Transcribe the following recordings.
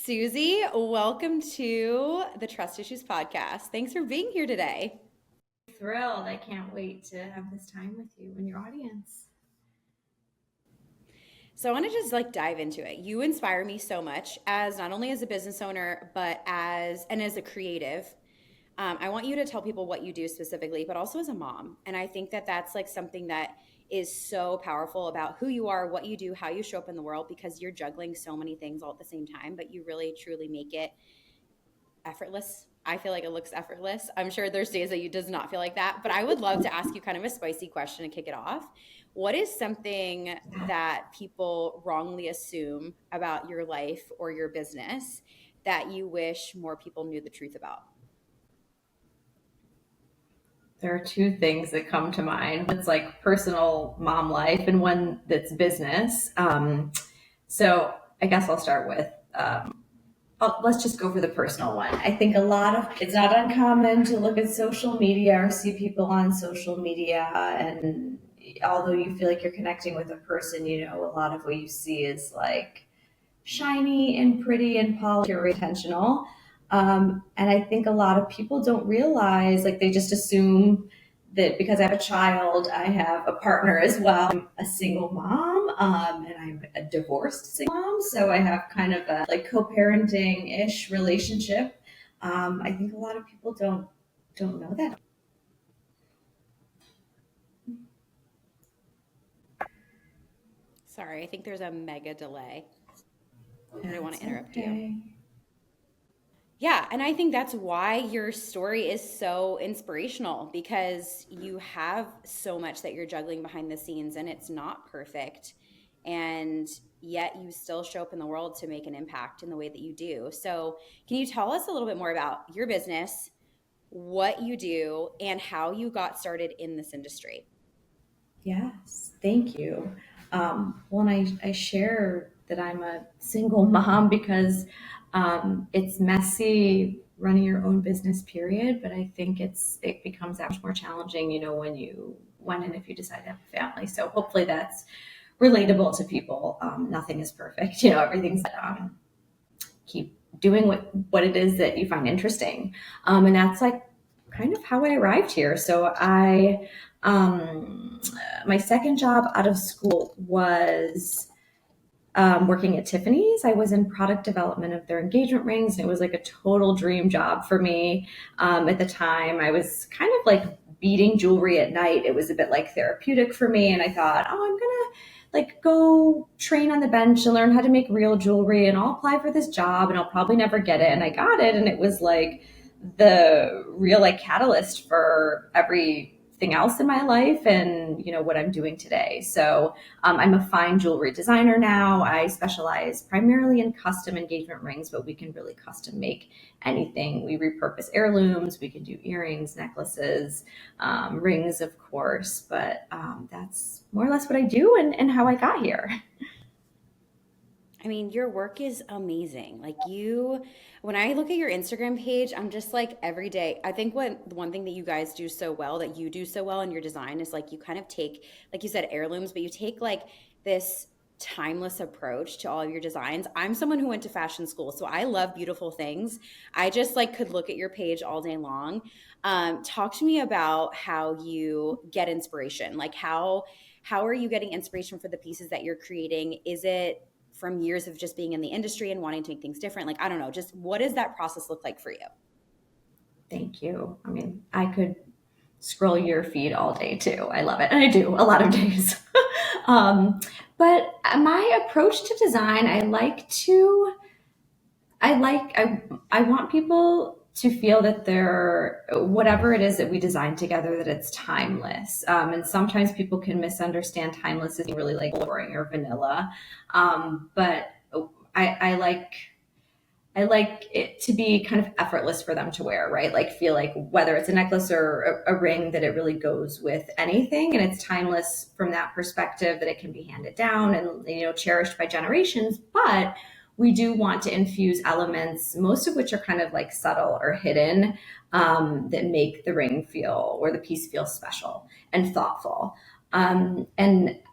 Susie, welcome to the Trust Issues podcast. Thanks for being here today. Thrilled. I can't wait to have this time with you and your audience. So I want to just dive into it. You inspire me so much as not only as a business owner, but as a creative. I want you to tell people what you do specifically, but also as a mom. And I think that that's something that is so powerful about who you are, what you do, how you show up in the world, because you're juggling so many things all at the same time, but you really truly make it effortless. I feel like it looks effortless. I'm sure there's days that you does not feel like that, but I would love to ask you kind of a spicy question to kick it off. What is something that people wrongly assume about your life or your business that you wish more people knew the truth about? There are two things that come to mind. It's like personal mom life and one that's business. So I guess I'll start with, let's just go for the personal one. I think it's not uncommon to look at social media or see people on social media. And although you feel like you're connecting with a person, a lot of what you see is like shiny and pretty and polished or intentional. And I think a lot of people don't realize, they just assume that because I have a child, I have a partner as well. I'm a single mom, and I'm a divorced single mom. So I have kind of a co-parenting-ish relationship. I think a lot of people don't know that. Sorry, I think there's a mega delay. I didn't want to interrupt okay. you. Yeah, and I think that's why your story is so inspirational, because you have so much that you're juggling behind the scenes and it's not perfect. And yet you still show up in the world to make an impact in the way that you do. So, can you tell us a little bit more about your business, what you do, and how you got started in this industry? Yes, thank you. Well, and I share that I'm a single mom because it's messy running your own business, period. But I think it becomes that much more challenging, when and if you decide to have a family. So hopefully that's relatable to people. Nothing is perfect, everything's keep doing what it is that you find interesting, and that's kind of how I arrived here. So my second job out of school was working at Tiffany's. I was in product development of their engagement rings, and it was like a total dream job for me. At the time, I was kind of beating jewelry at night. It was a bit therapeutic for me, and I thought, oh, I'm gonna go train on the bench and learn how to make real jewelry, and I'll apply for this job, and I'll probably never get it. And I got it, and it was the real catalyst for everything else in my life and what I'm doing today. So I'm a fine jewelry designer now. I specialize primarily in custom engagement rings, but we can really custom make anything. We repurpose heirlooms. We can do earrings, necklaces, rings, of course. But that's more or less what I do and how I got here. I mean, your work is amazing. When I look at your Instagram page, I'm just every day. I think one thing that you guys do so well, that you do so well in your design, is you kind of take, like you said, heirlooms, but you take this timeless approach to all of your designs. I'm someone who went to fashion school, so I love beautiful things. I just could look at your page all day long. Talk to me about how you get inspiration. How are you getting inspiration for the pieces that you're creating? Is it from years of just being in the industry and wanting to make things different? I don't know, just what does that process look like for you? Thank you. I mean, I could scroll your feed all day too. I love it. And I do a lot of days. But my approach to design, I want people to feel that whatever it is that we design together, that it's timeless. And sometimes people can misunderstand timeless as really boring or vanilla. But I like it to be kind of effortless for them to wear, right? Feel whether it's a necklace or a ring, that it really goes with anything, and it's timeless from that perspective, that it can be handed down and cherished by generations. But we do want to infuse elements, most of which are kind of subtle or hidden, that make the ring feel, or the piece feel, special and thoughtful. And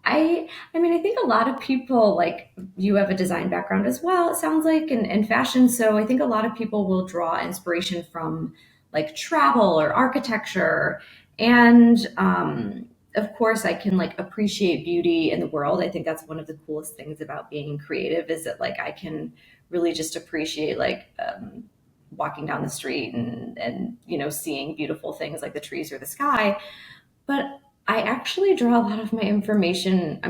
I mean, I think a lot of people, like, you have a design background as well, it sounds like, and fashion. So I think a lot of people will draw inspiration from like travel or architecture. And of course, I can like appreciate beauty in the world. I think that's one of the coolest things about being creative is that like I can really just appreciate like walking down the street and seeing beautiful things like the trees or the sky. But I actually draw a lot of my inspiration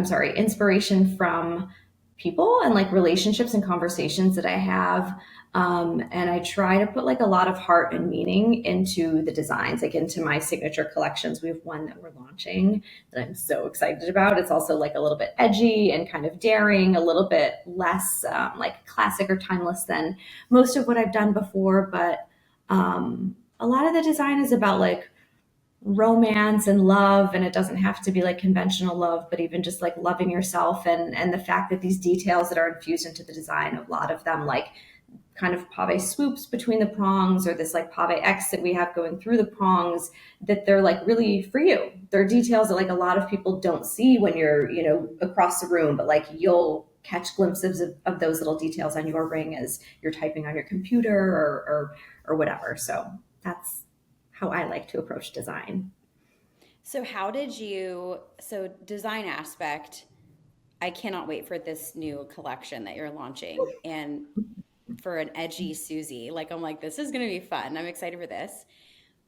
from people and like relationships and conversations that I have. And I try to put like a lot of heart and meaning into the designs, like into my signature collections. We have one that we're launching that I'm so excited about. It's also like a little bit edgy and kind of daring, a little bit less like classic or timeless than most of what I've done before. But a lot of the design is about like romance and love, and it doesn't have to be like conventional love, but even just like loving yourself, and the fact that these details that are infused into the design, a lot of them like kind of pave swoops between the prongs or this like pave X that we have going through the prongs, that they're like really for you. They're details that like a lot of people don't see when you're across the room, but like you'll catch glimpses of those little details on your ring as you're typing on your computer or whatever. So that's how I like to approach design. So so design aspect, I cannot wait for this new collection that you're launching and for an edgy Susie. Like I'm like, this is gonna be fun. I'm excited for this.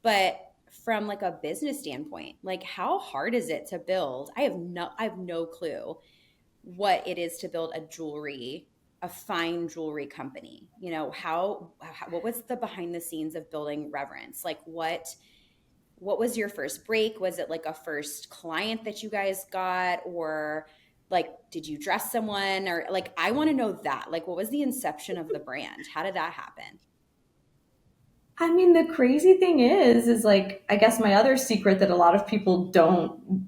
But from like a business standpoint, like how hard is it to build? I have no clue what it is to build a fine jewelry company. What was the behind the scenes of building Reverence? Like what was your first break? Was it like a first client that you guys got, or like did you dress someone, or like I want to know that. Like what was the inception of the brand? How did that happen? I mean, the crazy thing is like, I guess my other secret that a lot of people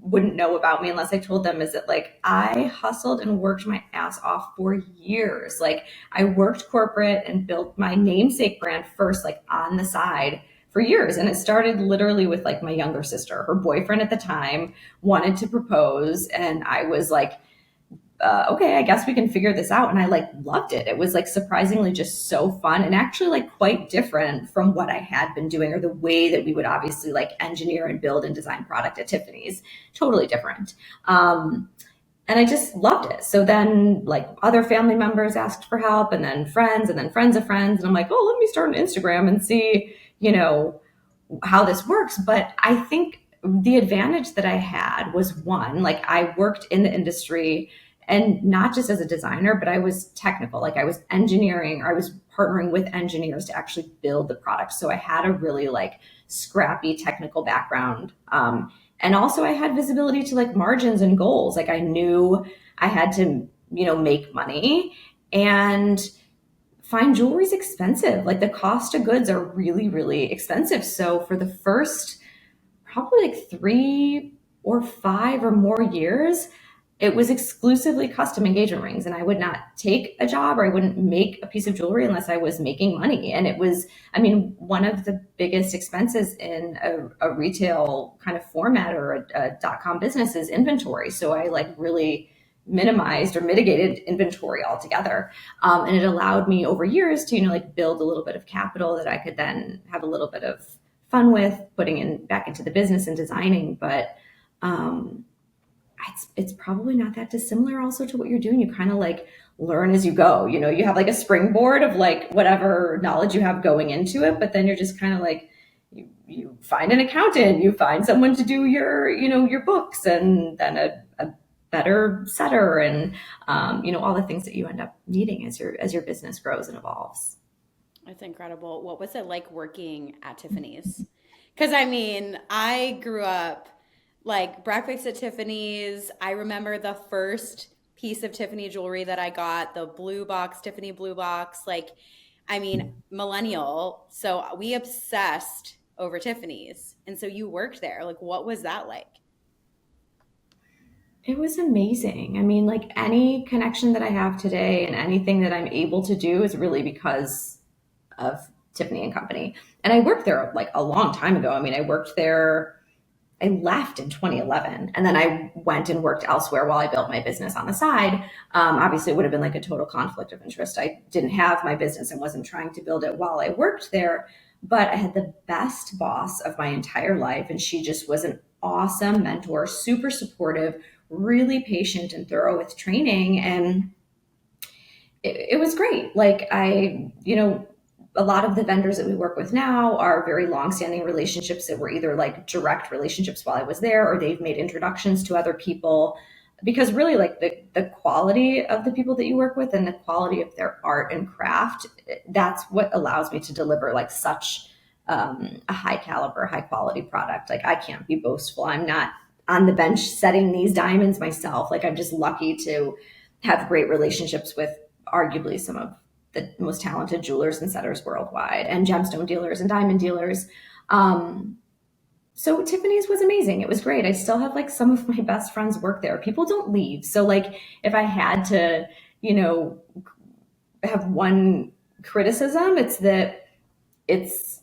wouldn't know about me unless I told them is that like I hustled and worked my ass off for years. Like I worked corporate and built my namesake brand first, like on the side for years. And it started literally with like my younger sister. Her boyfriend at the time wanted to propose, and I was like, okay, I guess we can figure this out. And I like loved it. It was like surprisingly just so fun and actually like quite different from what I had been doing or the way that we would obviously like engineer and build and design product at Tiffany's. Totally different. And I just loved it. So then like other family members asked for help, and then friends of friends. And I'm like, oh, let me start an Instagram and see, how this works. But I think the advantage that I had was one, like I worked in the industry, and not just as a designer, but I was technical. Like I was engineering, or I was partnering with engineers to actually build the product. So I had a really like scrappy technical background. And also I had visibility to like margins and goals. Like I knew I had to, make money, and fine jewelry is expensive. Like the cost of goods are really, really expensive. So for the first probably like 3 or 5 or more years, it was exclusively custom engagement rings. And I would not take a job, or I wouldn't make a piece of jewelry unless I was making money. And it was, I mean, one of the biggest expenses in a retail kind of format or a .com business is inventory. So I like really minimized or mitigated inventory altogether. And it allowed me over years to, like build a little bit of capital that I could then have a little bit of fun with putting in back into the business and designing. But um, it's probably not that dissimilar also to what you're doing. You kind of like learn as you go. You have like a springboard of like whatever knowledge you have going into it, but then you're just kind of like you find an accountant, you find someone to do your books, and then a better setter, and all the things that you end up needing as your business grows and evolves. That's incredible. What was it like working at Tiffany's? Because I mean, I grew up like breakfast at Tiffany's. I remember the first piece of Tiffany jewelry that I got, the blue box, Tiffany blue box. Like, I mean, millennial. So we obsessed over Tiffany's. And so you worked there. Like, what was that like? It was amazing. I mean, like any connection that I have today and anything that I'm able to do is really because of Tiffany and Company. And I worked there like a long time ago. I mean, I worked there I left in 2011, and then I went and worked elsewhere while I built my business on the side. Obviously, it would have been like a total conflict of interest. I didn't have my business and wasn't trying to build it while I worked there, but I had the best boss of my entire life, and she just was an awesome mentor, super supportive, really patient and thorough with training, and it was great. Like a lot of the vendors that we work with now are very long-standing relationships that were either like direct relationships while I was there, or they've made introductions to other people. Because really, like the quality of the people that you work with and the quality of their art and craft, that's what allows me to deliver like such a high caliber, high quality product. Like I can't be boastful. I'm not on the bench setting these diamonds myself. Like I'm just lucky to have great relationships with arguably some of the most talented jewelers and setters worldwide, and gemstone dealers and diamond dealers. So Tiffany's was amazing. It was great. I still have like some of my best friends work there. People don't leave. So like if I had to, you know, have one criticism, it's that it's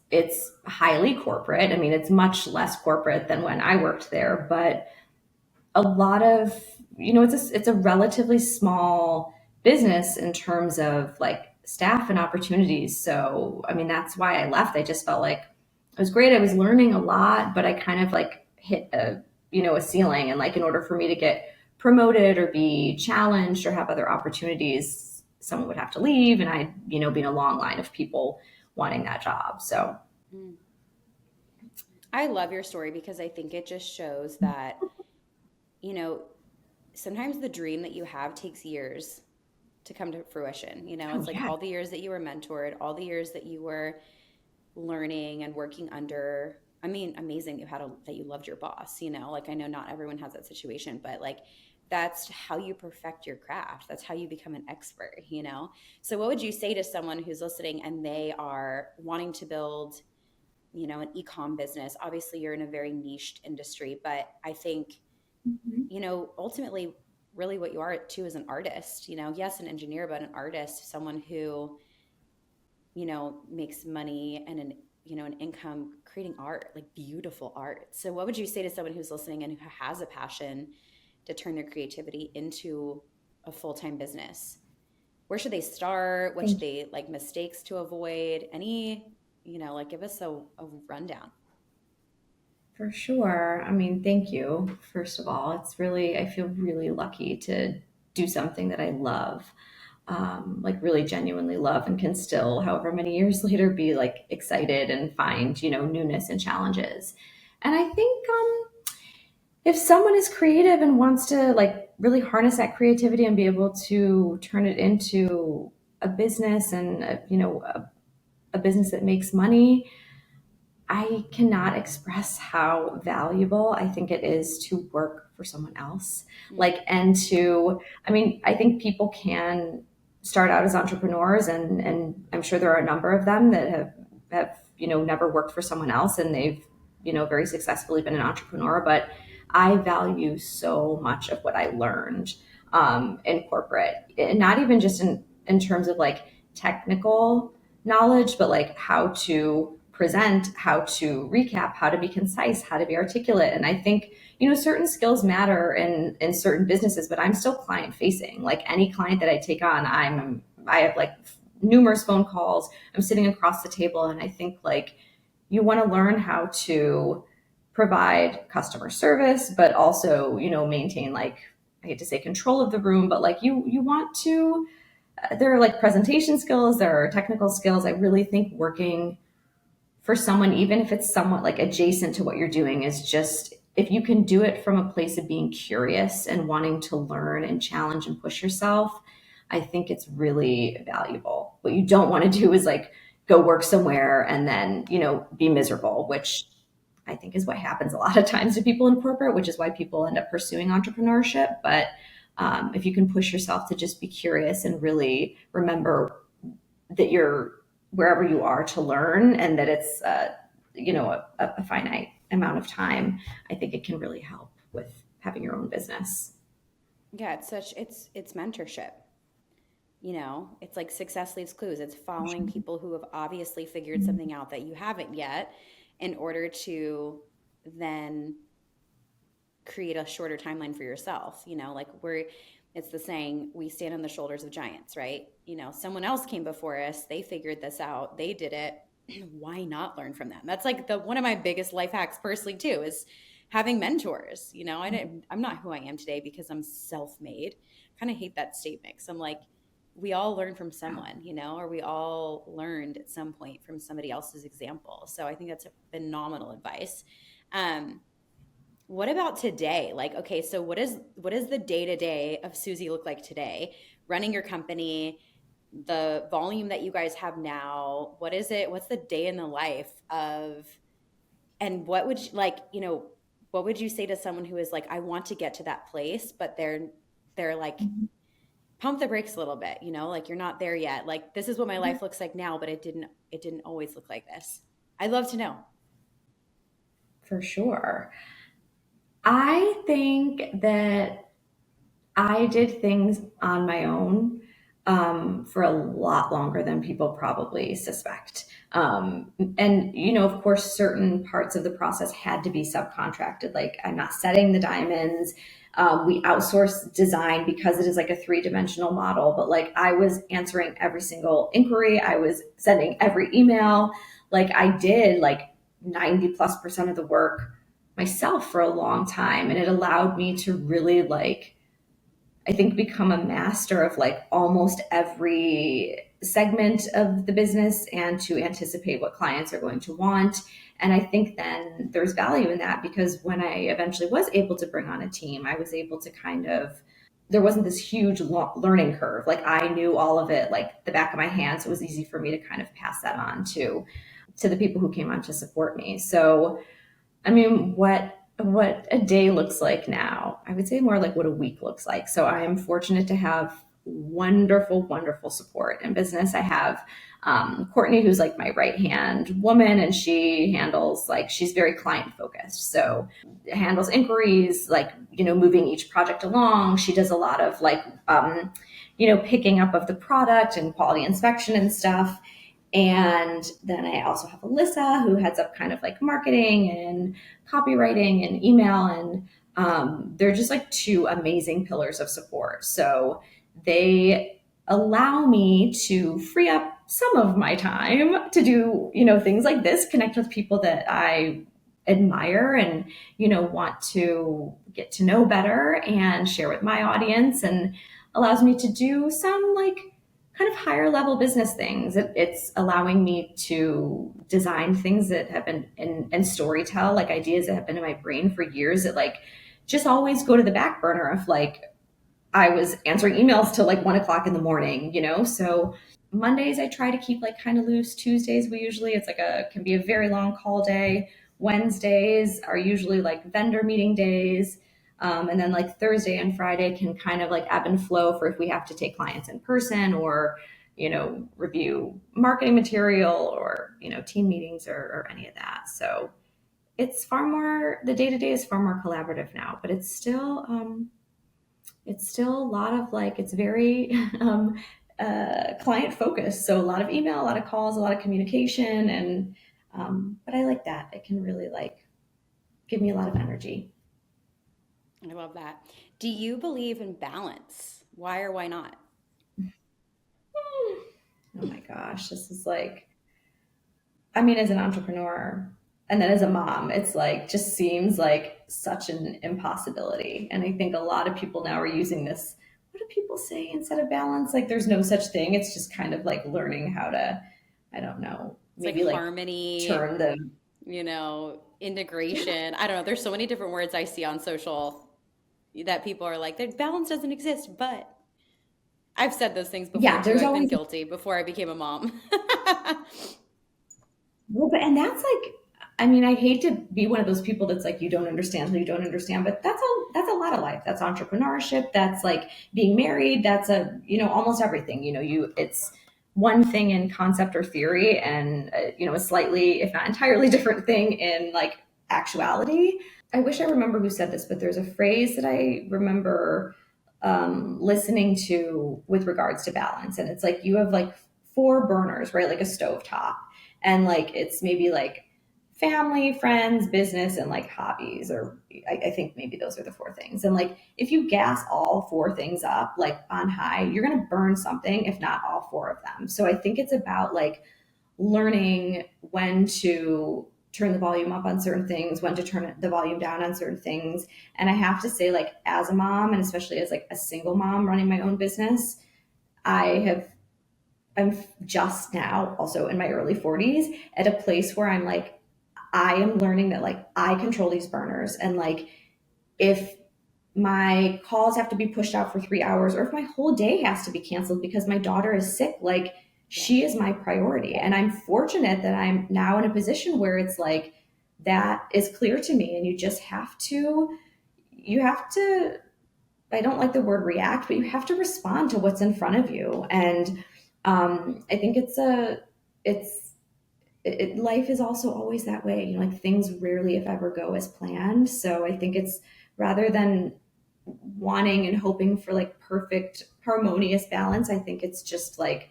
highly corporate. I mean, it's much less corporate than when I worked there, but a lot of, it's a relatively small business in terms of like staff and opportunities. So I mean, that's why I left. I just felt like it was great. I was learning a lot, but I kind of like hit a ceiling, and like in order for me to get promoted or be challenged or have other opportunities, someone would have to leave, and I'd be in a long line of people wanting that job. So Mm. I love your story because I think it just shows that, you know, sometimes the dream that you have takes years to come to fruition. oh It's like yeah. all the years that you were mentored, all the years that you were learning and working under. I mean, amazing that you loved your boss, like I know not everyone has that situation, but like that's how you perfect your craft. That's how you become an expert. So what would you say to someone who's listening and they are wanting to build, an e-com business? Obviously you're in a very niched industry, but I think, Mhm. ultimately really what you are too is an artist, yes, an engineer, but an artist, someone who, makes money and an income creating art, like beautiful art. So what would you say to someone who's listening and who has a passion to turn their creativity into a full-time business? Where should they start? What should Thank you. they like mistakes to avoid? Any, like give us a rundown. For sure. I mean, thank you, first of all. I feel really lucky to do something that I love, like really genuinely love, and can still, however many years later, be like excited and find, newness and challenges. And I think if someone is creative and wants to like really harness that creativity and be able to turn it into a business and, a business that makes money, I cannot express how valuable I think it is to work for someone else. Mm, Like, I mean, I think people can start out as entrepreneurs, and I'm sure there are a number of them that have, never worked for someone else, and they've, very successfully been an entrepreneur. But I value so much of what I learned in corporate, and not even just in terms of like technical knowledge, but like how to present, how to recap, how to be concise, how to be articulate. And I think, certain skills matter in certain businesses, but I'm still client facing. Like any client that I take on, I have like numerous phone calls. I'm sitting across the table, and I think like you want to learn how to provide customer service, but also, maintain like, I hate to say control of the room, but like you want to, there are like presentation skills, there are technical skills. I really think working for someone, even if it's somewhat like adjacent to what you're doing, is just, if you can do it from a place of being curious and wanting to learn and challenge and push yourself, I think it's really valuable. What you don't want to do is like go work somewhere and then, be miserable, which I think is what happens a lot of times to people in corporate, which is why people end up pursuing entrepreneurship. But if you can push yourself to just be curious and really remember that you're wherever you are to learn, and that it's a finite amount of time, I think it can really help with having your own business. yeah, it's mentorship. It's like success leaves clues. It's following people who have obviously figured something out that you haven't yet in order to then create a shorter timeline for yourself. Like it's the saying, we stand on the shoulders of giants, right? Someone else came before us, they figured this out, they did it. Why not learn from them? That's like one of my biggest life hacks personally too, is having mentors. I'm not who I am today because I'm self-made. Kind of hate that statement. So I'm like, we all learn from someone, or we all learned at some point from somebody else's example. So I think that's a phenomenal advice. What about today? Like, okay, so what is the day-to-day of Susie look like today? Running your company, the volume that you guys have now, what is it? What's the day in the life of, and what would you like, what would you say to someone who is like, I want to get to that place, but they're like, pump the brakes a little bit, like you're not there yet. Like, this is what my life looks like now, but it didn't always look like this. I'd love to know. For sure. I think that I did things on my own for a lot longer than people probably suspect. And, of course, certain parts of the process had to be subcontracted. Like, I'm not setting the diamonds. We outsource design because it is like a three-dimensional model. But like, I was answering every single inquiry. I was sending every email. Like, I did like 90+% of the work myself for a long time. And it allowed me to really like, I think, become a master of like almost every segment of the business and to anticipate what clients are going to want. And I think then there's value in that, because when I eventually was able to bring on a team, I was able to kind of, there wasn't this huge learning curve. Like, I knew all of it like the back of my hand. So it was easy for me to kind of pass that on to the people who came on to support me. So I mean, what a day looks like now, I would say more like what a week looks like. So I am fortunate to have wonderful, wonderful support in business. I have Courtney, who's like my right hand woman, and she handles like, she's very client focused. So handles inquiries, like, moving each project along. She does a lot of like, picking up of the product and quality inspection and stuff. And then I also have Alyssa, who heads up kind of like marketing and copywriting and email. And they're just like two amazing pillars of support. So they allow me to free up some of my time to do, things like this, connect with people that I admire and, want to get to know better and share with my audience, and allows me to do some like kind of higher level business things. It's allowing me to design things that have been and storytell like ideas that have been in my brain for years that like just always go to the back burner of like, I was answering emails till like 1 o'clock in the morning, So Mondays I try to keep like kind of loose. Tuesdays it's like can be a very long call day. Wednesdays are usually like vendor meeting days. And then like Thursday and Friday can kind of like ebb and flow for if we have to take clients in person or, review marketing material or, team meetings or any of that. So it's far more, the day to day is far more collaborative now, but it's still a lot of like, it's very client focused. So a lot of email, a lot of calls, a lot of communication. And, but I like that. It can really like give me a lot of energy. I love that. Do you believe in balance? Why or why not? Oh my gosh. This is like, I mean, as an entrepreneur and then as a mom, it's like, just seems like such an impossibility. And I think a lot of people now are using this. What do people say instead of balance? Like, there's no such thing. It's just kind of like learning how to, I don't know, It's like maybe like harmony, turn the, integration. I don't know. There's so many different words I see on social that people are like, the balance doesn't exist, but I've said those things before yeah, too. there's I've been always, guilty before I became a mom. well, but, and that's like, I mean, I hate to be one of those people that's like, you don't understand who you don't understand, but that's a lot of life. That's entrepreneurship. That's like being married. That's almost everything, it's one thing in concept or theory and, a slightly, if not entirely different thing in like actuality. I wish I remember who said this, but there's a phrase that I remember listening to with regards to balance. And it's like, you have like four burners, right? Like a stove top. And like, it's maybe like family, friends, business, and like hobbies, or I think maybe those are the four things. And like if you gas all four things up like on high, you're gonna burn something, if not all four of them. So I think it's about like learning when to turn the volume up on certain things, when to turn the volume down on certain things. And I have to say, like as a mom, and especially as like a single mom running my own business, I have I'm just now also in my early 40s at a place where I'm like, I am learning that like I control these burners. And like if my calls have to be pushed out for 3 hours, or if my whole day has to be canceled because my daughter is sick, like Yeah. she is my priority. And I'm fortunate that I'm now in a position where it's like that is clear to me. And you have to, I don't like the word react, but you have to respond to what's in front of you. And I think it's, life is also always that way. You know, like things rarely, if ever, go as planned. So I think it's rather than wanting and hoping for like perfect, harmonious balance, I think it's just like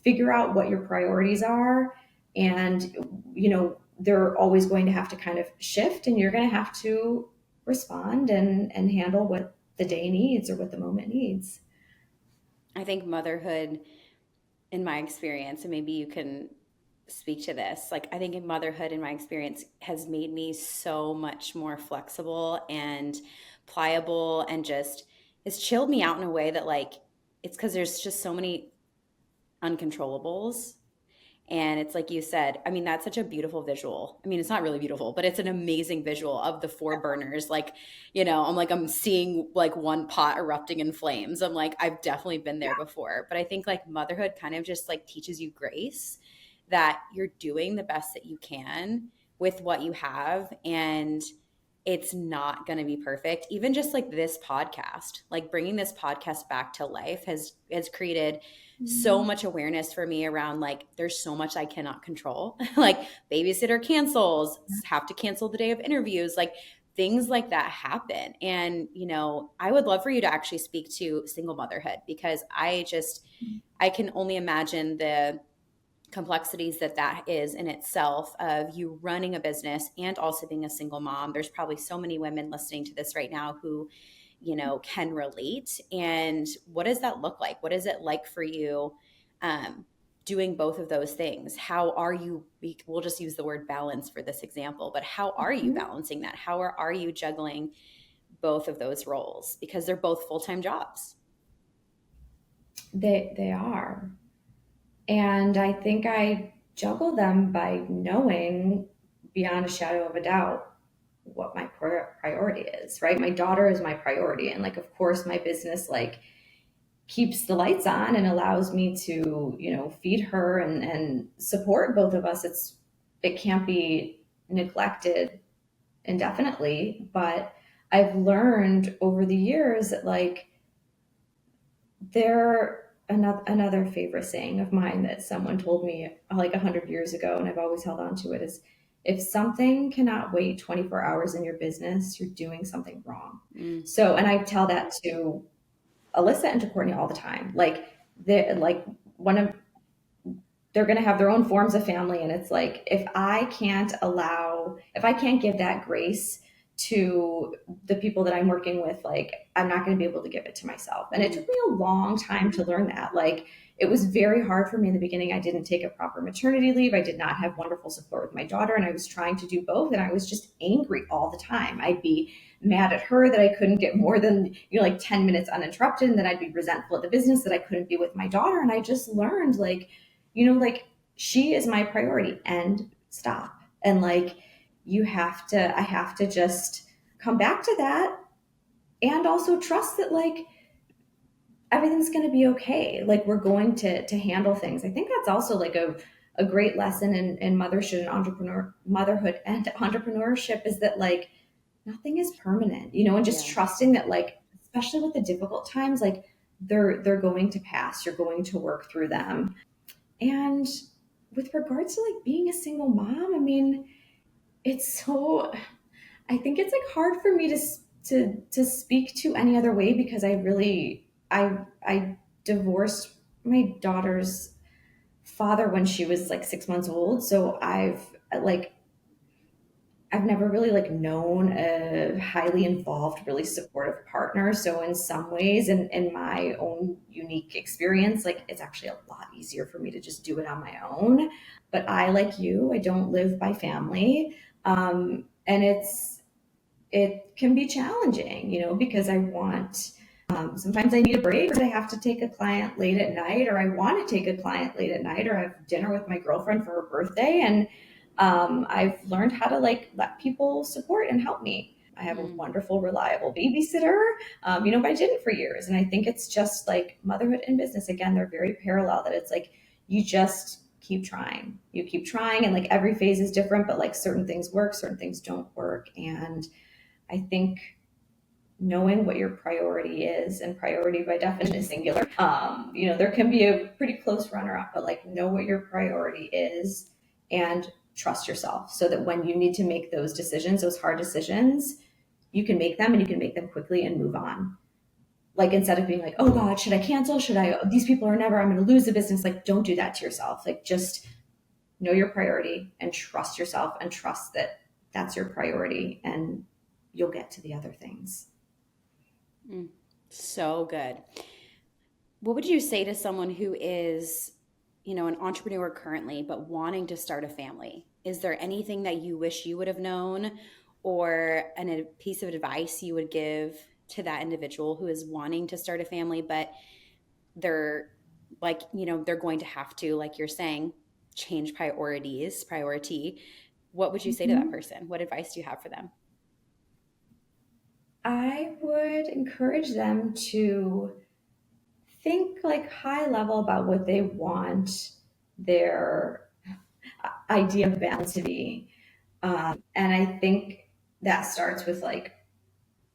figure out what your priorities are. And, you know, they're always going to have to kind of shift, and you're going to have to respond and handle what the day needs or what the moment needs. I think motherhood, in my experience, and maybe you can speak to this, like I think in motherhood, in my experience, has made me so much more flexible and pliable and just it's chilled me out in a way that like it's because there's just so many uncontrollables. And it's like you said, I mean, that's such a beautiful visual. I mean, it's not really beautiful, but it's an amazing visual of the four burners. Like, I'm like, I'm seeing like one pot erupting in flames. I'm like, I've definitely been there before. But I think like motherhood kind of just like teaches you grace that you're doing the best that you can with what you have. And it's not going to be perfect. Even just like this podcast, like bringing this podcast back to life has created so much awareness for me around like there's so much I cannot control. Like babysitter cancels, have to cancel the day of interviews, like things like that happen. And I would love for you to actually speak to single motherhood because I can only imagine the complexities that is in itself of you running a business and also being a single mom. There's probably so many women listening to this right now who can relate. And what does that look like? What is it like for you doing both of those things? How are you, we'll just use the word balance for this example, but how are you balancing that? How are you juggling both of those roles? Because they're both full-time jobs. They are. And I think I juggle them by knowing beyond a shadow of a doubt what my priority is, right? My daughter is my priority. And like, of course, my business like keeps the lights on and allows me to, feed her and support both of us. It can't be neglected indefinitely, but I've learned over the years that like there another favorite saying of mine that someone told me like 100 years ago, and I've always held on to it, is if something cannot wait 24 hours in your business, you're doing something wrong. Mm. So, and I tell that to Alyssa and to Courtney all the time. Like they like one of they're going to have their own forms of family, and it's like if I can't give that grace to the people that I'm working with, like I'm not going to be able to give it to myself. And it took me a long time to learn that. Like it was very hard for me in the beginning. I didn't take a proper maternity leave. I did not have wonderful support with my daughter, and I was trying to do both, and I was just angry all the time. I'd be mad at her that I couldn't get more than like 10 minutes uninterrupted, and then I'd be resentful at the business that I couldn't be with my daughter. And I just learned like, like she is my priority, and stop. And like I have to just come back to that, and also trust that like everything's going to be okay. Like we're going to handle things. I think that's also like a great lesson in motherhood and entrepreneurship, is that like nothing is permanent, and just Yeah. trusting that like, especially with the difficult times, like they're going to pass. You're going to work through them. And with regards to like being a single mom, I mean, it's so, I think it's like hard for me to speak to any other way, because I divorced my daughter's father when she was like 6 months old. So I've like I've never really like known a highly involved, really supportive partner. So in some ways, in my own unique experience, like it's actually a lot easier for me to just do it on my own. But I, like you, I don't live by family. And it can be challenging, because I want, sometimes I need a break, or I have to take a client late at night, or I want to take a client late at night, or have dinner with my girlfriend for her birthday. And I've learned how to like let people support and help me. I have a Mm, wonderful, reliable babysitter, but I didn't for years. And I think it's just like motherhood and business. Again, they're very parallel, that it's like you just keep trying. You keep trying, and like every phase is different, but like certain things work, certain things don't work. And I think knowing what your priority is, and priority by definition is singular. There can be a pretty close runner up, but like know what your priority is and trust yourself, so that when you need to make those decisions, those hard decisions, you can make them, and you can make them quickly and move on. Like instead of being like, oh God, should I cancel? Should I, these people are never, I'm going to lose the business. Like, don't do that to yourself. Like, just know your priority and trust yourself, and trust that that's your priority, and you'll get to the other things. mm. So good. What would you say to someone who is, an entrepreneur currently, but wanting to start a family? Is there anything that you wish you would have known, or a piece of advice you would give to that individual who is wanting to start a family, but they're like, they're going to have to, like you're saying, change priority. What would you say to that Mhm. person? What advice do you have for them? I would encourage them to think like high level about what they want their idea of balance to be. And I think that starts with like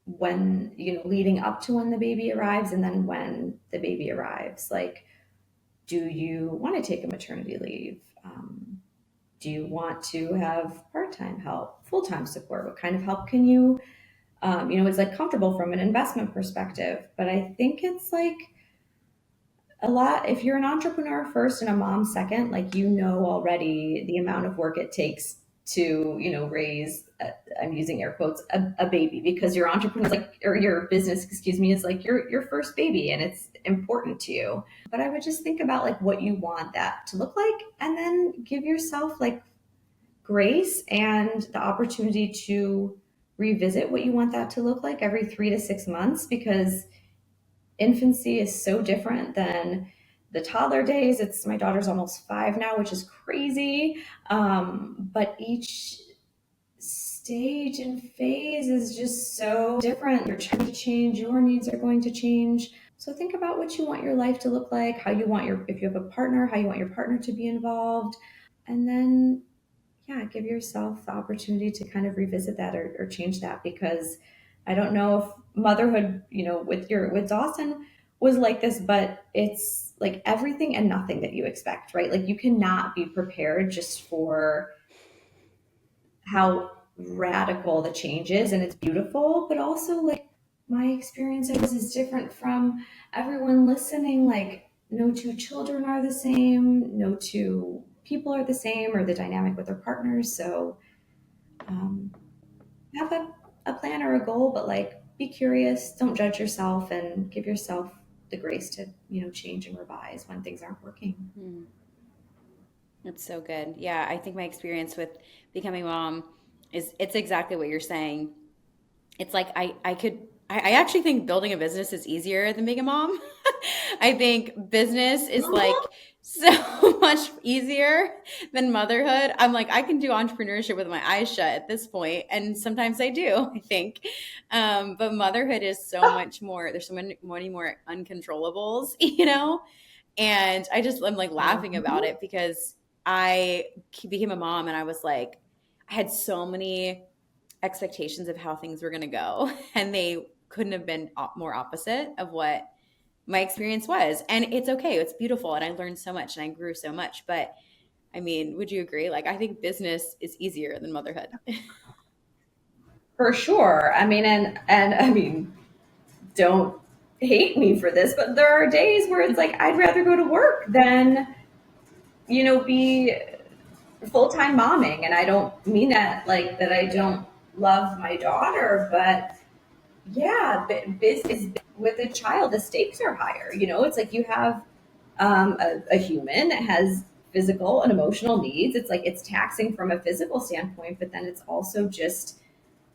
when, leading up to when the baby arrives, and then when the baby arrives. Like, do you want to take a maternity leave? Do you want to have part time help, full time support? What kind of help can you is like comfortable from an investment perspective. But I think it's like a lot, if you're an entrepreneur first and a mom second, like already the amount of work it takes to raise I'm using air quotes, a baby, because your entrepreneur like, or your business, excuse me, is like your first baby, and it's important to you. But I would just think about like what you want that to look like, and then give yourself like grace and the opportunity to revisit what you want that to look like every 3 to 6 months, because infancy is so different than the toddler days. It's, my daughter's almost 5 now, which is crazy. But each stage and phase is just so different. You're trying to change, your needs are going to change. So think about what you want your life to look like, how you want your, if you have a partner, how you want your partner to be involved. And then, yeah, give yourself the opportunity to kind of revisit that, or change that, because I don't know if motherhood, with Dawson was like this, but it's like everything and nothing that you expect, right? Like you cannot be prepared just for how radical the change is, and it's beautiful, but also like my experience is different from everyone listening. Like no two children are the same, no two people are the same, or the dynamic with their partners. So um, have a plan or a goal, but like be curious, don't judge yourself, and give yourself the grace to, change and revise when things aren't working. Hmm. It's so good. Yeah, I think my experience with becoming a mom is it's exactly what you're saying. It's like I actually think building a business is easier than being a mom. I think business is like so much easier than motherhood. I'm like, I can do entrepreneurship with my eyes shut at this point, and sometimes I do, I think. But motherhood is so much more, there's so many more uncontrollables, And I'm like laughing about Mhm. it because I became a mom and I was like, I had so many expectations of how things were going to go, and they couldn't have been more opposite of what my experience was. And it's okay, it's beautiful, and I learned so much and I grew so much. But I mean, would you agree? Like, I think business is easier than motherhood. For sure. I mean, and I mean, don't hate me for this, but there are days where it's like I'd rather go to work than, be full-time momming. And I don't mean that like that I don't love my daughter, but yeah, business with a child, the stakes are higher. You know, it's like you have a human that has physical and emotional needs. It's like it's taxing from a physical standpoint, but then it's also just,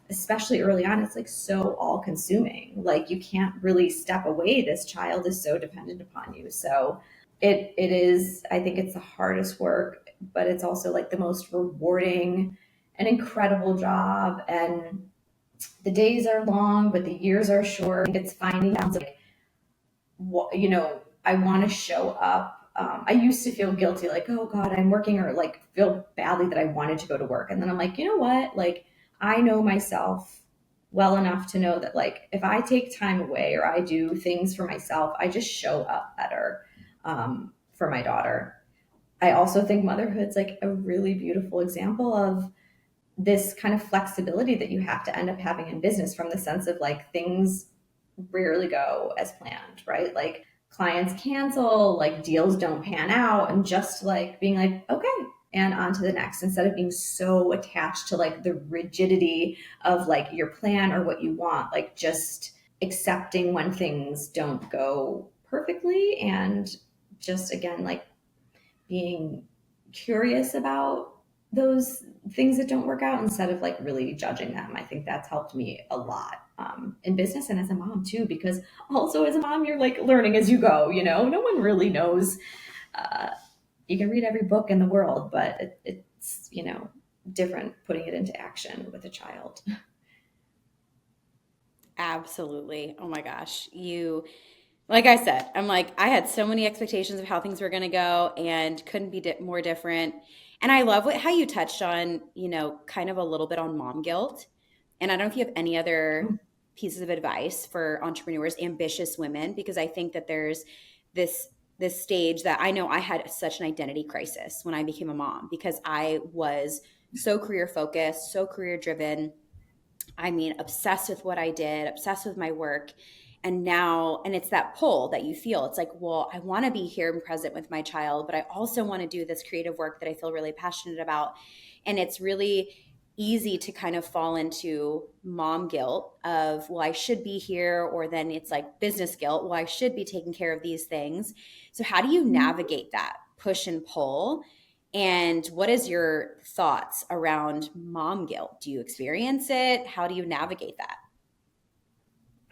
especially early on, it's like so all consuming. Like you can't really step away. This child is so dependent upon you. So it is, I think it's the hardest work, but it's also like the most rewarding and incredible job. And the days are long, but the years are short. It's finding out like what, you know, I want to show up. I used to feel guilty, like, oh God, I'm working, or like feel badly that I wanted to go to work. And then I'm like, you know what? Like, I know myself well enough to know that, like, if I take time away or I do things for myself, I just show up better for my daughter. I also think motherhood's like a really beautiful example of this kind of flexibility that you have to end up having in business, from the sense of like things rarely go as planned, right? Like clients cancel, like deals don't pan out, and just like being like, okay, and on to the next, instead of being so attached to like the rigidity of like your plan or what you want, like just accepting when things don't go perfectly, and just again, like being curious about those things that don't work out instead of like really judging them. I think that's helped me a lot in business and as a mom too, because also as a mom, you're like learning as you go, you know, no one really knows. Uh, you can read every book in the world, but it's, you know, different putting it into action with a child. Absolutely. Oh my gosh. Like I said, I'm like, I had so many expectations of how things were going to go and couldn't be more different. And I love how you touched on, kind of a little bit on mom guilt. And I don't know if you have any other pieces of advice for entrepreneurs, ambitious women, because I think that there's this this stage that I know I had such an identity crisis when I became a mom, because I was so career focused, so career driven. I mean, obsessed with what I did, obsessed with my work. And now, and it's that pull that you feel. It's like, well, I want to be here and present with my child, but I also want to do this creative work that I feel really passionate about. And it's really easy to kind of fall into mom guilt of, well, I should be here. Or then it's like business guilt. Well, I should be taking care of these things. So, how do you navigate that push and pull? And what is your thoughts around mom guilt? Do you experience it? How do you navigate that?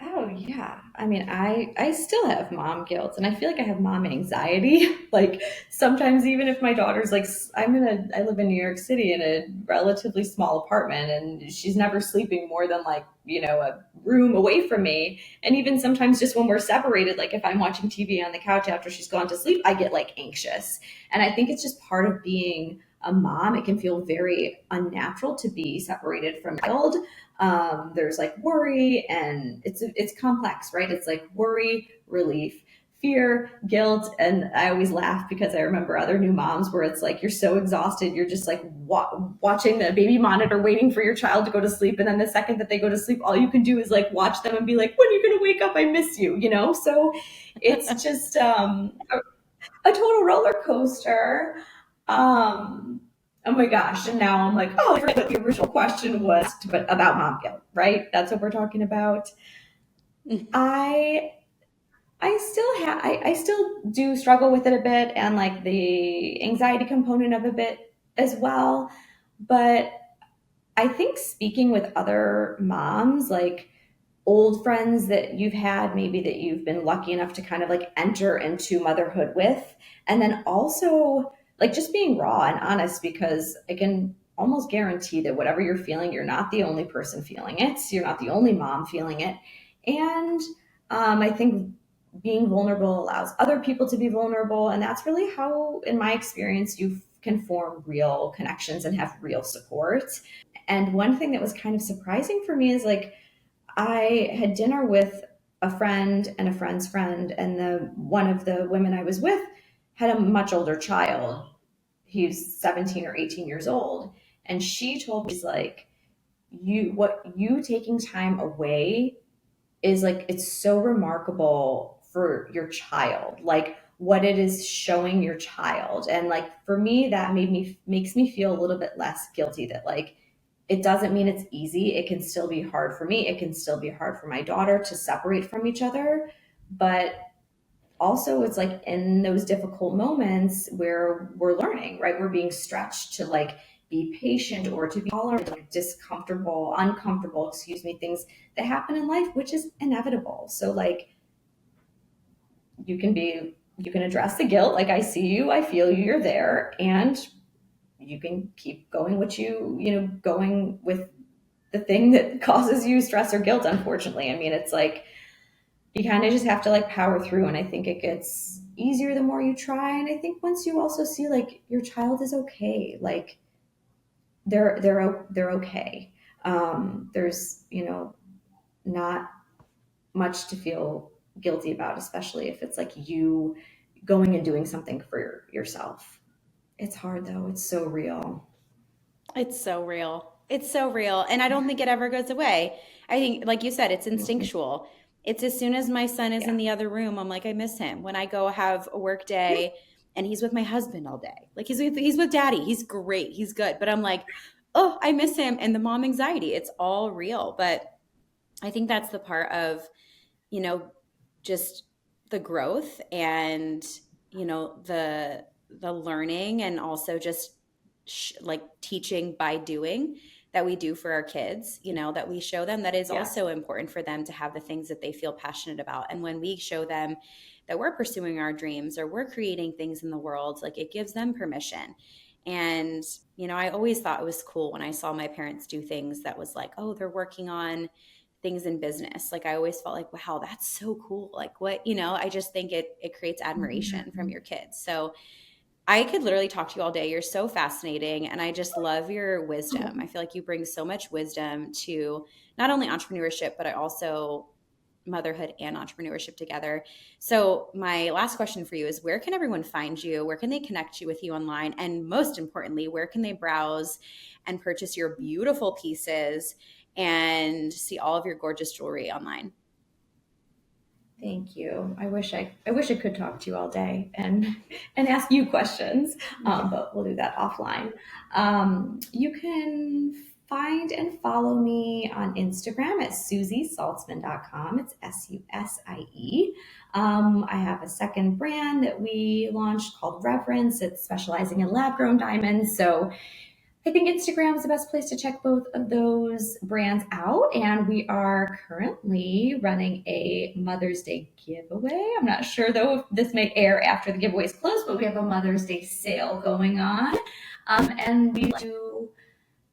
Oh yeah. I mean, I still have mom guilt, and I feel like I have mom anxiety. Like sometimes even if my daughter's like I live in New York City in a relatively small apartment, and she's never sleeping more than like, you know, a room away from me. And even sometimes just when we're separated, like if I'm watching TV on the couch after she's gone to sleep, I get like anxious. And I think it's just part of being a mom. It can feel very unnatural to be separated from your child. There's like worry, and it's complex, right? It's like worry, relief, fear, guilt. And I always laugh because I remember other new moms where it's like you're so exhausted, you're just like watching the baby monitor, waiting for your child to go to sleep, and then the second that they go to sleep, all you can do is like watch them and be like, when are you going to wake up? I miss you, you know. So it's just a total roller coaster. Um, oh my gosh. And now I'm like, oh, I forget what the original question was, but about mom guilt, right? That's what we're talking about. I I still do struggle with it a bit, and like the anxiety component of a bit as well. But I think speaking with other moms, like old friends that you've had, maybe that you've been lucky enough to kind of like enter into motherhood with, and then also like just being raw and honest, because I can almost guarantee that whatever you're feeling, you're not the only person feeling it. You're not the only mom feeling it. And I think being vulnerable allows other people to be vulnerable. And that's really how, in my experience, you can form real connections and have real support. And one thing that was kind of surprising for me is like, I had dinner with a friend and a friend's friend, and the one of the women I was with had a much older child. He was 17 or 18 years old. And she told me, she's like, you taking time away is like, it's so remarkable for your child. Like what it is showing your child. And like for me, that makes me feel a little bit less guilty that like it doesn't mean it's easy. It can still be hard for me. It can still be hard for my daughter to separate from each other. But also it's like in those difficult moments where we're learning, right? We're being stretched to like be patient or to be tolerant, like discomfortable, uncomfortable, excuse me, things that happen in life, which is inevitable. So like you can address the guilt, like I see you, I feel you, you're there, and you can keep going what going with the thing that causes you stress or guilt, unfortunately. I mean, it's like you kind of just have to like power through, and I think it gets easier the more you try. And I think once you also see like your child is okay, like they're okay. There's not much to feel guilty about, especially if it's like you going and doing something for yourself. It's hard though. It's so real. It's so real. It's so real. And I don't think it ever goes away. I think, like you said, it's Mm-mm. instinctual. It's as soon as my son is in Yeah. the other room, I'm like, I miss him. When I go have a work Yeah. day and he's with my husband all day, like he's with daddy. He's great. He's good. But I'm like, oh, I miss him. And the mom anxiety, it's all real. But I think that's the part of, you know, just the growth and, the learning and also just like teaching by doing that we do for our kids, that we show them that is Yes. also important for them to have the things that they feel passionate about. And when we show them that we're pursuing our dreams or we're creating things in the world, like it gives them permission. And, I always thought it was cool when I saw my parents do things that was like, oh, they're working on things in business. Like I always felt like, wow, that's so cool. Like what, I just think it creates admiration from Mhm. your kids. So I could literally talk to you all day. You're so fascinating. And I just love your wisdom. I feel like you bring so much wisdom to not only entrepreneurship, but I also motherhood and entrepreneurship together. So my last question for you is where can everyone find you? Where can they connect you with you online? And most importantly, where can they browse and purchase your beautiful pieces and see all of your gorgeous jewelry online? Thank you. I wish I could talk to you all day and and ask you questions, but we'll do that offline. You can find and follow me on Instagram at susiesaltzman.com. It's SUSIE. I have a second brand that we launched called Reverence. It's specializing in lab grown diamonds. So I think Instagram is the best place to check both of those brands out. And we are currently running a Mother's Day giveaway. I'm not sure though if this may air after the giveaway is closed, but we have a Mother's Day sale going on. And we do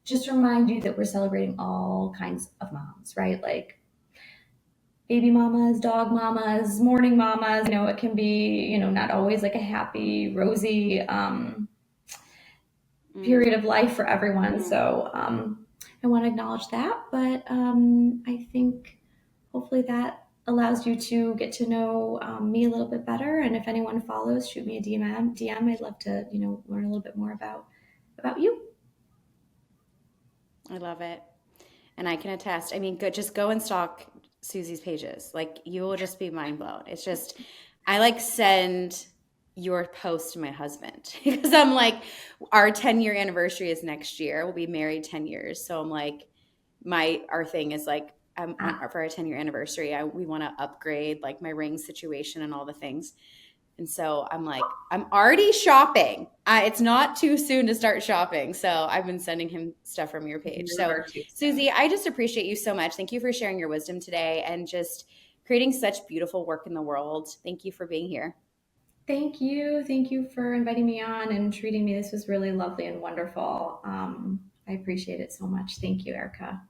just remind you that we're celebrating all kinds of moms, right? Like baby mamas, dog mamas, morning mamas. It can be, not always like a happy, rosy, Mm, period of life for everyone. mm. So I want to acknowledge that. But I think hopefully that allows you to get to know me a little bit better. And if anyone follows, shoot me a DM. I'd love to, learn a little bit more about you. I love it. And I can attest. I mean, just go and stalk Susie's pages. Like you will just be mind blown. It's just, I like send your post to my husband because I'm like, our 10-year anniversary is next year. We'll be married 10 years. So I'm like, our thing is like, for our 10-year anniversary, we want to upgrade like my ring situation and all the things. And so I'm like, I'm already shopping. It's not too soon to start shopping. So I've been sending him stuff from your page. So, Never too soon. Susie, I just appreciate you so much. Thank you for sharing your wisdom today and just creating such beautiful work in the world. Thank you for being here. Thank you. Thank you for inviting me on and treating me. This was really lovely and wonderful. I appreciate it so much. Thank you, Erica.